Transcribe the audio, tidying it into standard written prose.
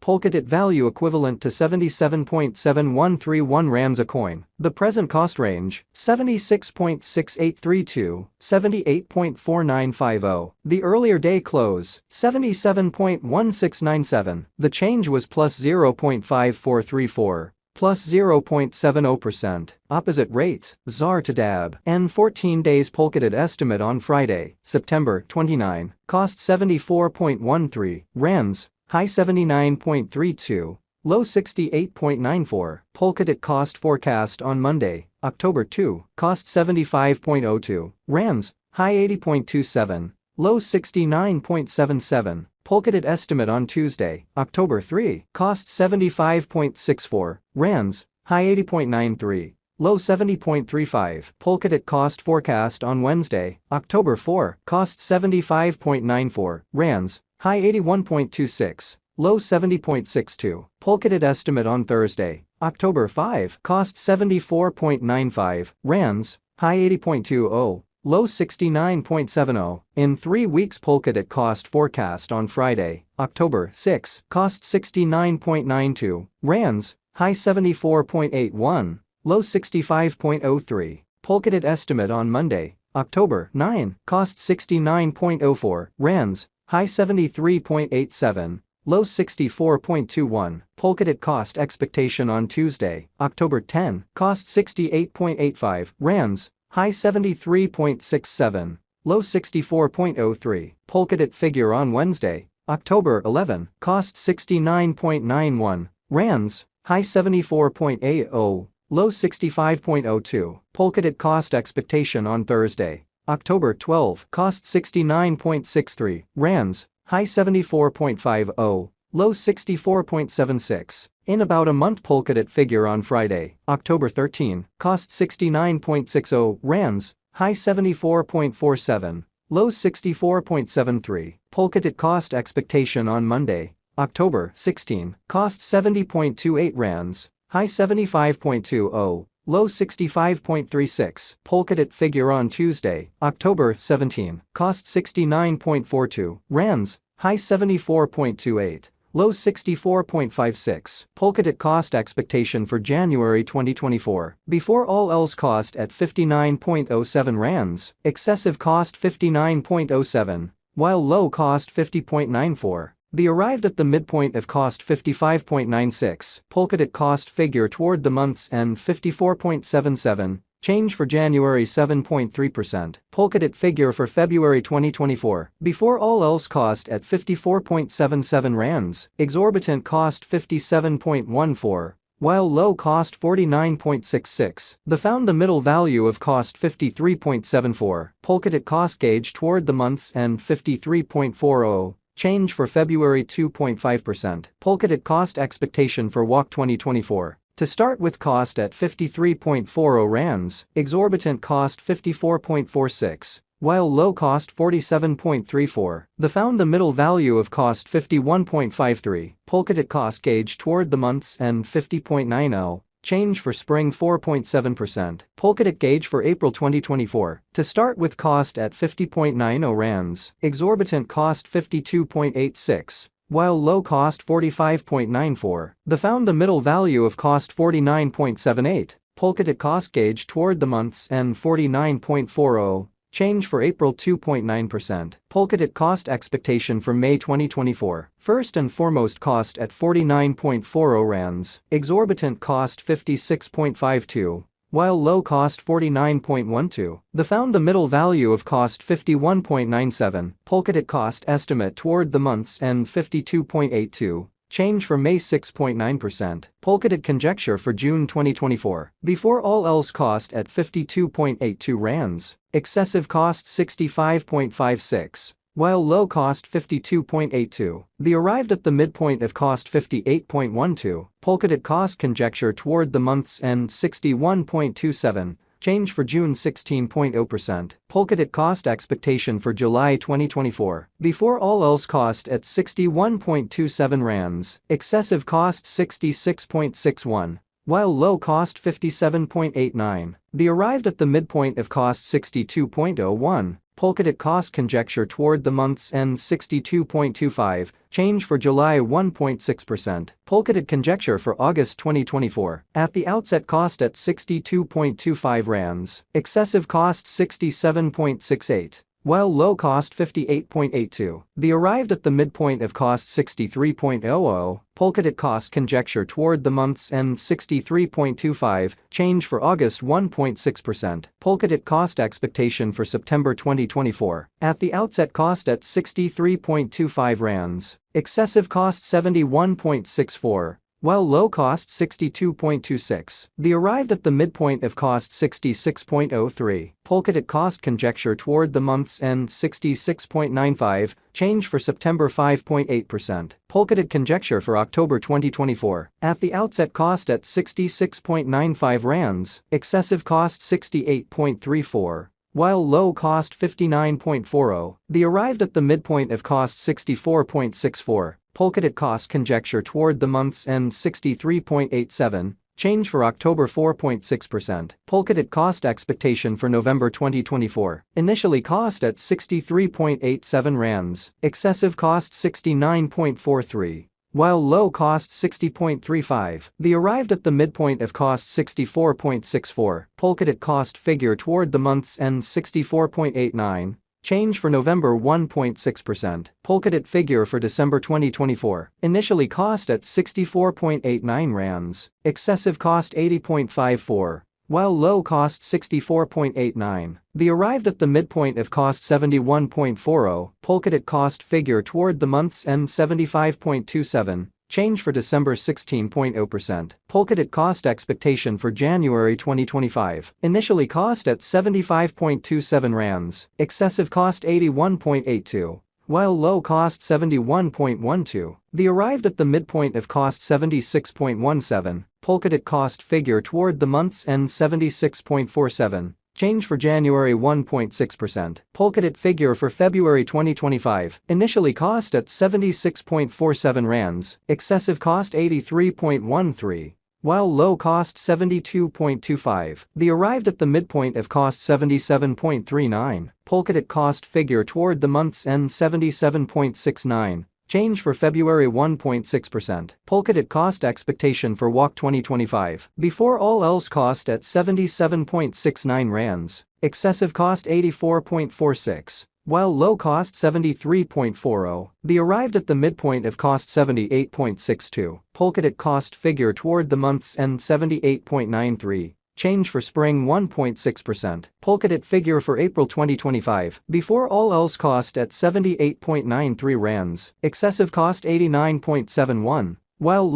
Polkadot value equivalent to 77.7131 rands a coin. The present cost range, 76.6832, 78.4950. The earlier day close, 77.1697. The change was plus 0.5434. Plus 0.70%. Opposite rates, ZAR to DAB. N 14 days Polkadot estimate on Friday, September 29. Cost 74.13 rands, high 79.32, low 68.94. Polkadot cost forecast on Monday, October 2. Cost 75.02 rands, high 80.27, low 69.77. Polkadot estimate on Tuesday, October 3. Cost 75.64 rands, high 80.93, low 70.35. Polkadot cost forecast on Wednesday, October 4. Cost 75.94 rands, high 81.26, low 70.62. Polkadot estimate on Thursday, October 5. Cost 74.95 rands, high 80.20. Low 69.70. In 3 weeks Polkadot cost forecast on Friday, October 6. Cost 69.92 rands, high 74.81, low 65.03. Polkadot estimate on Monday, October 9. Cost 69.04 rands, high 73.87, low 64.21. Polkadot cost expectation on Tuesday, October 10. Cost 68.85 rands, high 73.67, low 64.03. Polkadot figure on Wednesday, October 11. Cost 69.91 rands, high 74.80, low 65.02. Polkadot cost expectation on Thursday, October 12. Cost 69.63 rands, high 74.50, low 64.76. In about a month Polkadot figure on Friday, October 13. Cost 69.60 rands, high 74.47, low 64.73. Polkadot cost expectation on Monday, October 16. Cost 70.28 rands, high 75.20, low 65.36. Polkadot figure on Tuesday, October 17. Cost 69.42 rands, high 74.28. Low 64.56. Polkadot cost expectation for January 2024. Before all else cost at 59.07 rands, excessive cost 59.07, while low cost 50.94. The arrived at the midpoint of cost 55.96. Polkadot cost figure toward the month's end 54.77. Change for January 7.3%. Polkadot figure for February 2024. Before all else cost at 54.77 rands, exorbitant cost 57.14, while low cost 49.66. The found the middle value of cost 53.74. Polkadot cost gauge toward the month's end 53.40. Change for February 2.5%. Polkadot cost expectation for WOC 2024. To start with cost at 53.40 rands, exorbitant cost 54.46, while low cost 47.34. The found the middle value of cost 51.53. Polkadot cost gauge toward the month's end 50.90. Change for spring 4.7%. Polkadot gauge for April 2024. To start with cost at 50.90 rands, exorbitant cost 52.86. While low cost 45.94. The found the middle value of cost 49.78. Polkadot cost gauge toward the month's end 49.40. Change for April 2.9%. Polkadot cost expectation for May 2024. First and foremost cost at 49.40 rands. Exorbitant cost 56.52. While low cost 49.12. The found the middle value of cost 51.97. Polkadot cost estimate toward the month's end 52.82. Change for May 6.9%. Polkadot conjecture for June 2024. Before all else cost at 52.82 rands. Excessive cost 65.56. While low cost 52.82. The arrived at the midpoint of cost 58.12. Polkadot cost conjecture toward the month's end 61.27. Change for June 16.0%. Polkadot cost expectation for July 2024. Before all else cost at 61.27 rands. Excessive cost 66.61. While low cost 57.89. The arrived at the midpoint of cost 62.01. Polkadot cost conjecture toward the month's end 62.25, change for July 1.6%. Polkadot conjecture for August 2024. At the outset cost at 62.25 rands, excessive cost 67.68. While low cost 58.82, the arrived at the midpoint of cost 63.00, Polkadot cost conjecture toward the month's end 63.25, change for August 1.6%. Polkadot cost expectation for September 2024. At the outset cost at 63.25 rands, excessive cost 71.64. While low cost 62.26, the arrived at the midpoint of cost 66.03, Polkadot cost conjecture toward the month's end 66.95, change for September 5.8%. Polkadot conjecture for October 2024. At the outset cost at 66.95 rands, excessive cost 68.34. While low cost 59.40, the arrived at the midpoint of cost 64.64. Polkadot cost conjecture toward the month's end 63.87, change for October 4.6%. Polkadot cost expectation for November 2024. Initially cost at 63.87 rands, excessive cost 69.43. While low cost 60.35, the arrived at the midpoint of cost 64.64. Polkadot cost figure toward the month's end 64.89. Change for November 1.6%. Polkadot figure for December 2024. Initially cost at 64.89 rands, excessive cost 80.54. While low cost 64.89, the arrived at the midpoint of cost 71.40. Polkadot cost figure toward the month's end 75.27. Change for December 16.0%. Polkadot cost expectation for January 2025. Initially cost at 75.27 rands, excessive cost 81.82. While low cost 71.12, the arrived at the midpoint of cost 76.17. Polkadot cost figure toward the month's end 76.47. Change for January 1.6%. Polkadot figure for February 2025. Initially cost at 76.47 rands, excessive cost 83.13. While low cost 72.25, the arrived at the midpoint of cost 77.39. Polkadot cost figure toward the month's end 77.69. Change for February 1.6%. Polkadot cost expectation for WAC 2025. Before all else cost at 77.69 rands, excessive cost 84.46. While low cost 73.40, the arrived at the midpoint of cost 78.62. Polkadot cost figure toward the month's end 78.93. Change for spring 1.6%. Polkadot figure for April 2025. Before all else cost at 78.93 rands, excessive cost 89.71. While low